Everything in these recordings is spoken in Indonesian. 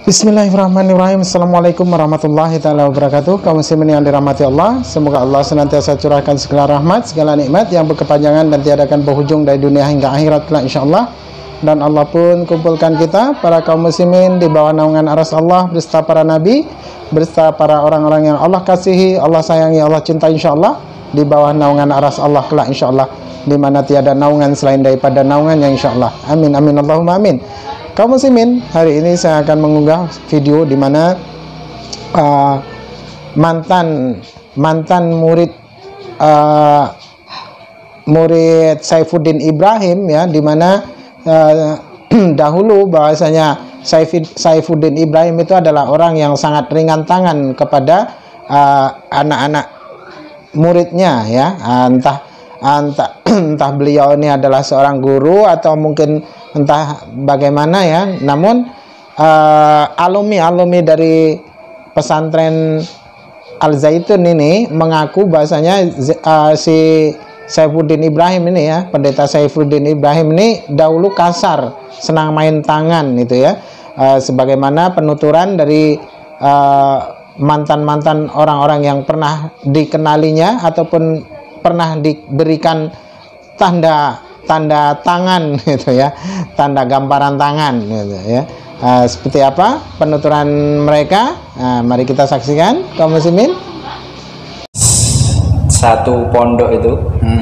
Bismillahirrahmanirrahim. Assalamualaikum warahmatullahi ta'ala wabarakatuh. Kaum muslimin yang dirahmati Allah, semoga Allah senantiasa curahkan segala rahmat, segala nikmat yang berkepanjangan dan tiada akan berhujung dari dunia hingga akhirat kelak insyaallah. Dan Allah pun kumpulkan kita para kaum muslimin di bawah naungan aras Allah beserta para nabi, beserta para orang-orang yang Allah kasihi, Allah sayangi, Allah cintai insyaallah, di bawah naungan aras Allah kelak insyaallah, di mana tiada naungan selain daripada naungannya insyaallah. Amin amin Allahumma amin. Kaum muslimin, hari ini saya akan mengunggah video di mana mantan murid Saifuddin Ibrahim, ya, di mana dahulu bahwasanya Saifuddin Ibrahim itu adalah orang yang sangat ringan tangan kepada anak-anak muridnya, ya, entah beliau ini adalah seorang guru atau mungkin entah bagaimana, ya. Namun alumni dari pesantren Al Zaitun ini mengaku bahasanya si Saifuddin Ibrahim ini, ya, pendeta Saifuddin Ibrahim ini dahulu kasar, senang main tangan itu, ya, sebagaimana penuturan dari mantan-mantan orang-orang yang pernah dikenalinya ataupun pernah diberikan tanda tangan gitu, ya, tanda gambaran tangan gitu, ya. Seperti apa penuturan mereka? Mari kita saksikan kaum muslimin. Satu pondok itu,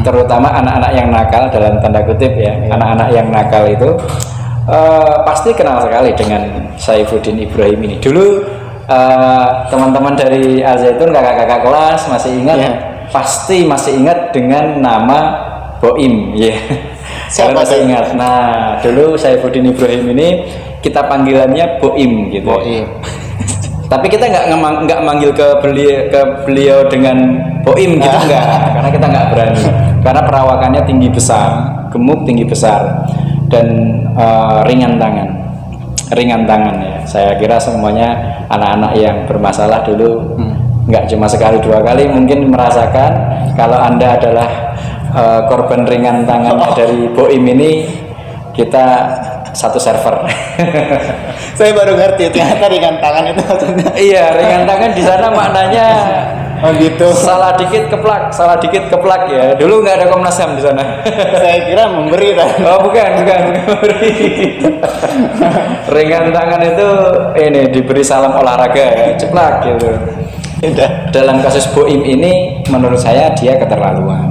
terutama anak-anak yang nakal dalam tanda kutip, ya, anak-anak yang nakal itu pasti kenal sekali dengan Saifuddin Ibrahim ini. Dulu teman-teman dari Al Zaitun, kakak-kakak kelas masih ingat, ya, pasti masih ingat dengan nama Boim, ya. Saya masih ingat. Nah, dulu Saifuddin Ibrahim ini kita panggilannya Boim gitu. Boim. Tapi kita nggak manggil ke beliau dengan Boim gitu, enggak, karena kita nggak berani. Karena perawakannya tinggi besar, gemuk, tinggi besar, dan ringan tangan, ya. Saya kira semuanya anak-anak yang bermasalah dulu nggak cuma sekali dua kali mungkin merasakan kalau Anda adalah korban ringan tangannya dari Boim ini. Kita satu server. Saya baru ngerti ternyata ringan tangan itu maksudnya. Iya, ringan tangan di sana maknanya gitu. Salah dikit keplak, ya. Dulu nggak ada Komnas HAM di sana. Saya kira memberi kan. Oh, bukan memberi. Ringan tangan itu ini diberi salam olahraga, ya, ceplak gitu. Dalam kasus Boim ini menurut saya dia keterlaluan.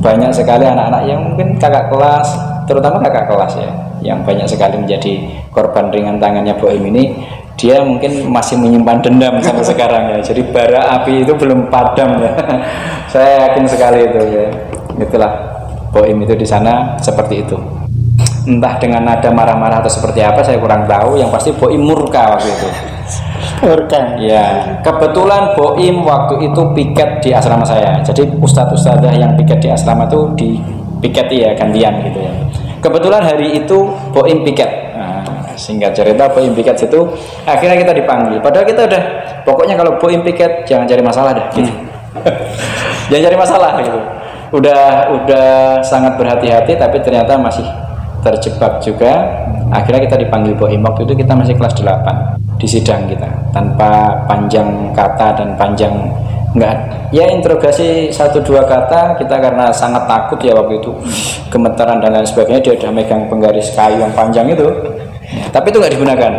Banyak sekali anak-anak yang mungkin kakak kelas, terutama kakak kelas, ya, yang banyak sekali menjadi korban ringan tangannya Boim ini. Dia mungkin masih menyimpan dendam sampai sekarang, ya. Jadi bara api itu belum padam, ya. Saya yakin sekali itu, ya. Itulah Boim itu di sana seperti itu. Entah dengan nada marah-marah atau seperti apa saya kurang tahu. Yang pasti Boim murka waktu itu. Murka. Ya, kebetulan Boim waktu itu piket di asrama saya. Jadi ustadz-ustadzah yang piket di asrama itu di piket, ya, gantian gitu, ya. Kebetulan hari itu Boim piket. Nah, singkat cerita Boim piket situ, akhirnya kita dipanggil. Padahal kita udah, pokoknya kalau Boim piket jangan cari masalah dah gitu. Jangan cari masalah gitu. Udah sangat berhati-hati, tapi ternyata masih terjebak juga. Akhirnya kita dipanggil Boim. Waktu itu kita masih kelas 8 di sidang kita, tanpa panjang kata dan panjang enggak, ya, interogasi 1-2 kata kita karena sangat takut, ya, waktu itu gemetaran dan lain sebagainya. Dia udah megang penggaris kayu yang panjang itu, tapi itu nggak digunakan.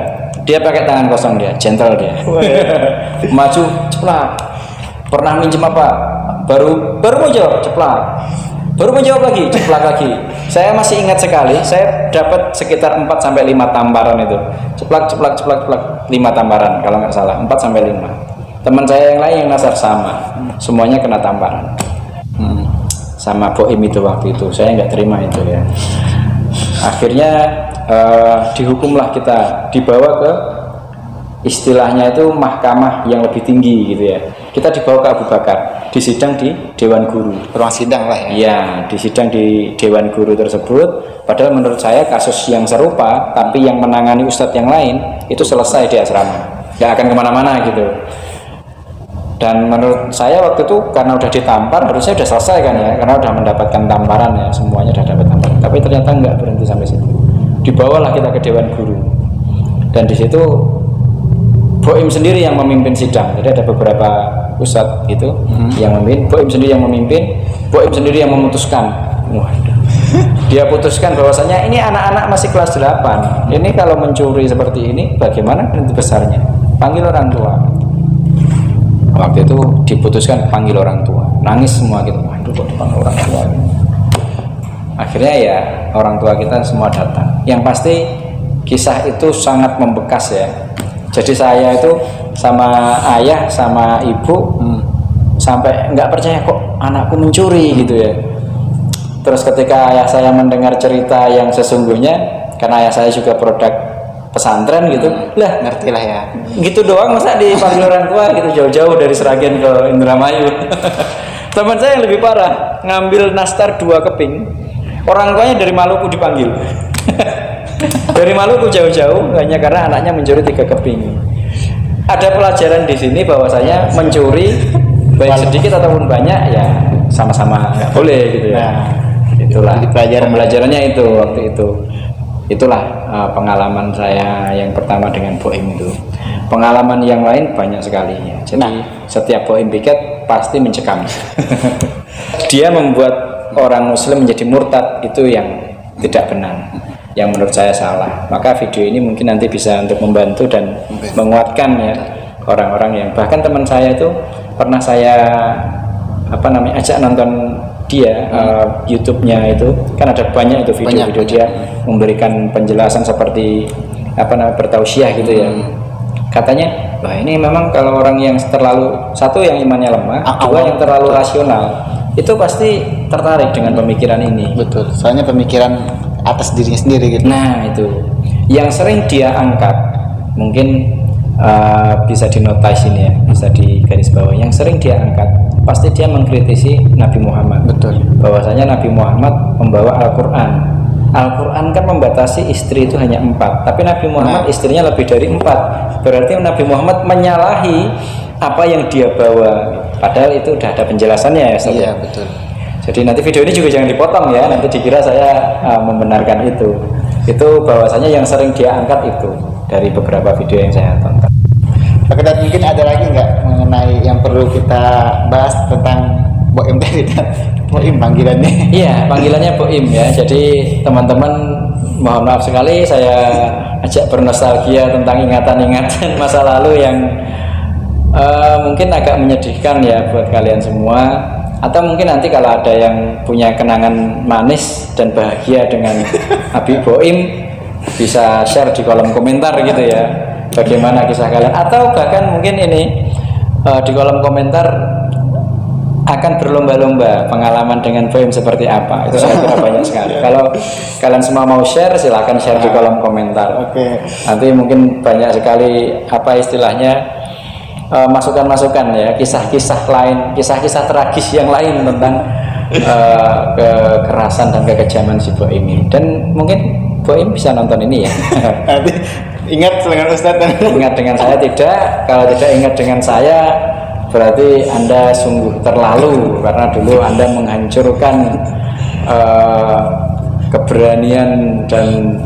Dia pakai tangan kosong, dia gentle, dia maju ceplak. Pernah minjem apa, baru mau jawab ceplak, baru menjawab lagi ceplak lagi. Saya masih ingat sekali, saya dapat sekitar 4-5 tamparan itu, ceplak 5 tamparan kalau nggak salah, 4-5. Teman saya yang lain yang nasar sama, semuanya kena tamparan. Sama Boim itu waktu itu, saya nggak terima itu, ya. Akhirnya dihukumlah kita, dibawa ke istilahnya itu mahkamah yang lebih tinggi gitu, ya. Kita dibawa ke Abu Bakar, disidang di Dewan Guru. Ruang sidang lah, ya. Iya, disidang di Dewan Guru tersebut. Padahal menurut saya kasus yang serupa, tapi yang menangani ustadz yang lain itu selesai di asrama, nggak akan kemana-mana gitu. Dan menurut saya waktu itu karena udah ditampar harusnya udah selesai kan, ya, karena udah mendapatkan tamparan, ya, semuanya udah dapat tamparan. Tapi ternyata nggak berhenti sampai situ. Dibawalah kita ke Dewan Guru, dan di situ Boim sendiri yang memimpin sidang. Jadi ada beberapa ustadz gitu yang memimpin, Boim sendiri yang memimpin, Boim sendiri yang memutuskan. Waduh. Dia putuskan bahwasanya ini anak-anak masih kelas 8. Ini kalau mencuri seperti ini bagaimana penalti besarnya? Panggil orang tua. Waktu itu diputuskan panggil orang tua. Nangis semua gitu. Waduh, kok dipanggil orang tua. Akhirnya ya orang tua kita semua datang. Yang pasti kisah itu sangat membekas ya. Jadi saya itu sama ayah sama ibu sampai nggak percaya kok anakku mencuri gitu ya. Terus ketika ayah saya mendengar cerita yang sesungguhnya, karena ayah saya juga produk pesantren gitu, lah ngerti lah ya. Gitu doang masa dipanggil orang tua gitu jauh-jauh dari Sragen ke Indramayu. Teman saya yang lebih parah, ngambil nastar 2 keping, orang tuanya dari Maluku dipanggil. Dari Maluku jauh-jauh hanya karena anaknya mencuri 3 keping. Ada pelajaran di sini bahwasanya mencuri baik sedikit ataupun banyak ya sama-sama nggak boleh gitu ya. Nah, itulah pelajarannya itu waktu itu. Itulah pengalaman saya yang pertama dengan Boim itu. Pengalaman yang lain banyak sekali ya. Jadi setiap Boim piket pasti mencekam. Dia membuat orang Muslim menjadi murtad, itu yang tidak benar, yang menurut saya salah. Maka video ini mungkin nanti bisa untuk membantu dan menguatkan ya orang-orang yang, bahkan teman saya itu pernah saya ajak nonton dia YouTube-nya itu kan ada banyak itu video-video dia memberikan penjelasan seperti bertausiah gitu ya. Katanya, wah ini memang kalau orang yang terlalu, satu yang imannya lemah, dua yang terlalu rasional, itu pasti tertarik dengan pemikiran ini. Betul, soalnya pemikiran atas dirinya sendiri gitu. Nah itu yang sering dia angkat, mungkin bisa dinotis ini ya, bisa di garis bawah. Yang sering dia angkat pasti dia mengkritisi Nabi Muhammad. Betul. Bahwasanya Nabi Muhammad membawa Al-Quran. Al-Quran kan membatasi istri itu hanya 4, tapi Nabi Muhammad istrinya lebih dari 4. Berarti Nabi Muhammad menyalahi apa yang dia bawa. Padahal itu udah ada penjelasannya ya. Iya betul. Jadi nanti video ini juga jangan dipotong ya, nanti dikira saya membenarkan itu. Itu bahwasanya yang sering dia angkat itu dari beberapa video yang saya tonton. Oke, dan mungkin ada lagi nggak mengenai yang perlu kita bahas tentang Boim tadi? Boim panggilannya. Iya, panggilannya Boim ya. Jadi teman-teman mohon maaf sekali saya ajak bernostalgia tentang ingatan-ingatan masa lalu yang mungkin agak menyedihkan ya buat kalian semua. Atau mungkin nanti kalau ada yang punya kenangan manis dan bahagia dengan Habib Boim, bisa share di kolom komentar gitu ya, bagaimana kisah kalian. Atau bahkan mungkin ini di kolom komentar akan berlomba-lomba pengalaman dengan Boim seperti apa. Itu saya kira banyak sekali. Kalau kalian semua mau share, silahkan share di kolom komentar. Nanti mungkin banyak sekali istilahnya masukan-masukan ya, kisah-kisah lain, kisah-kisah tragis yang lain tentang kekerasan dan kekejaman si Boim ini. Dan mungkin Boim bisa nonton ini ya. Nanti ingat dengan Ustadz. Ingat dengan saya tidak. Kalau tidak ingat dengan saya, berarti Anda sungguh terlalu, karena dulu Anda menghancurkan keberanian dan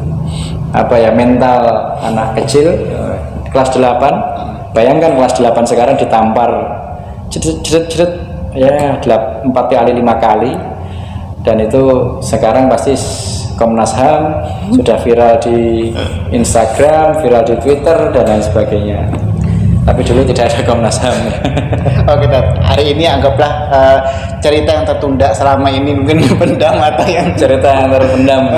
mental anak kecil kelas 8. Bayangkan kelas 8 sekarang ditampar jedet ya 4 kali 5 kali, dan itu sekarang pasti Komnas HAM sudah viral di Instagram, viral di Twitter dan lain sebagainya. Tapi dulu tidak ada Komnas HAM. Oke, hari ini anggaplah cerita yang tertunda selama ini mungkin pendam atau yang cerita yang terpendam.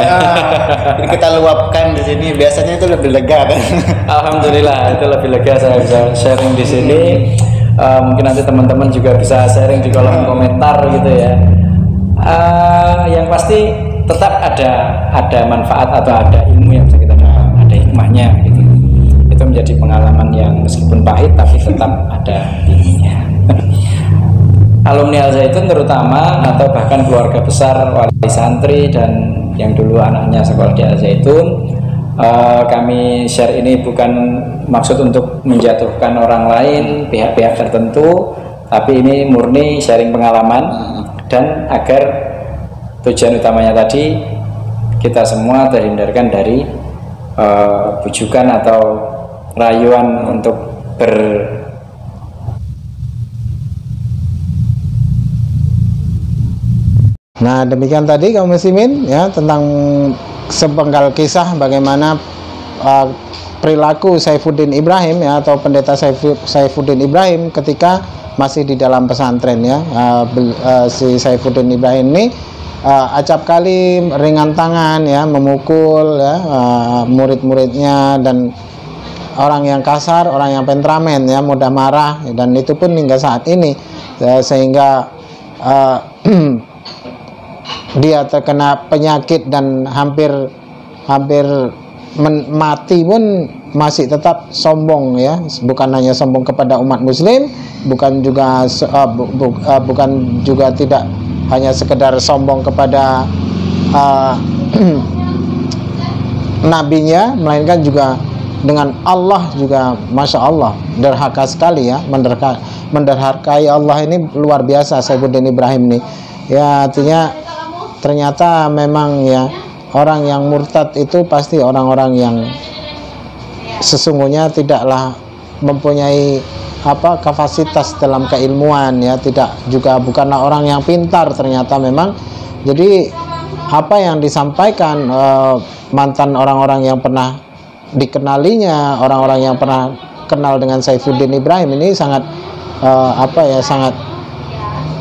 Kita luapkan di sini, biasanya itu lebih lega kan. Alhamdulillah itu lebih lega, saya bisa sharing di sini. Mungkin nanti teman-teman juga bisa sharing di kolom komentar gitu ya. Yang pasti tetap ada manfaat atau ada ilmu yang bisa kita dapat, ada hikmahnya gitu. Itu menjadi pengalaman yang meskipun pahit tapi tetap ada ilmunya. Alumni Al Zaitun terutama, atau bahkan keluarga besar wali santri dan yang dulu anaknya sekolah di Al Zaitun, kami share ini bukan maksud untuk menjatuhkan orang lain, pihak-pihak tertentu, tapi ini murni sharing pengalaman, dan agar tujuan utamanya tadi kita semua terhindarkan dari bujukan atau rayuan untuk Nah, demikian tadi kaum muslimin ya tentang sepenggal kisah bagaimana perilaku Saifuddin Ibrahim ya, atau pendeta Saifuddin Ibrahim ketika masih di dalam pesantren ya. Si Saifuddin Ibrahim ini acap kali ringan tangan ya, memukul ya murid-muridnya, dan orang yang kasar, orang yang temperamen ya, mudah marah, dan itu pun hingga saat ini ya, sehingga dia terkena penyakit dan hampir mati pun masih tetap sombong ya, bukan hanya sombong kepada umat muslim, bukan juga tidak hanya sekedar sombong kepada nabinya, melainkan juga dengan Allah juga. Masya Allah, derhaka sekali ya, menderhakai Allah ini luar biasa Saifuddin Ibrahim ini ya. Artinya ternyata memang ya, orang yang murtad itu pasti orang-orang yang sesungguhnya tidaklah mempunyai kapasitas dalam keilmuan ya, bukanlah orang yang pintar ternyata memang. Jadi apa yang disampaikan mantan orang-orang yang pernah dikenalinya, orang-orang yang pernah kenal dengan Saifuddin Ibrahim ini sangat sangat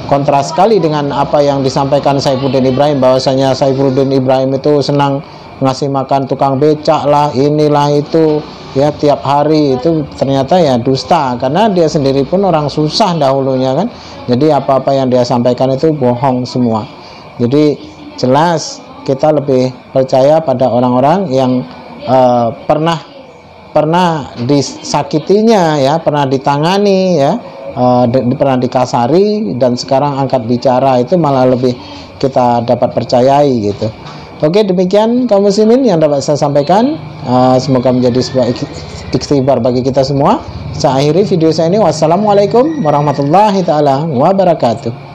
kontras sekali dengan apa yang disampaikan Saifuddin Ibrahim, bahwasanya Saifuddin Ibrahim itu senang ngasih makan tukang becak lah, inilah itu ya, tiap hari. Itu ternyata ya dusta, karena dia sendiri pun orang susah dahulunya kan. Jadi apa-apa yang dia sampaikan itu bohong semua. Jadi jelas kita lebih percaya pada orang-orang yang pernah disakitinya ya, pernah ditangani ya, pernah dikasari, dan sekarang angkat bicara, itu malah lebih kita dapat percayai gitu. Oke, demikian kaum muslimin yang dapat saya sampaikan. Semoga menjadi sebuah ikhtibar bagi kita semua. Saya akhiri video saya ini. Wassalamualaikum warahmatullahi taala wabarakatuh.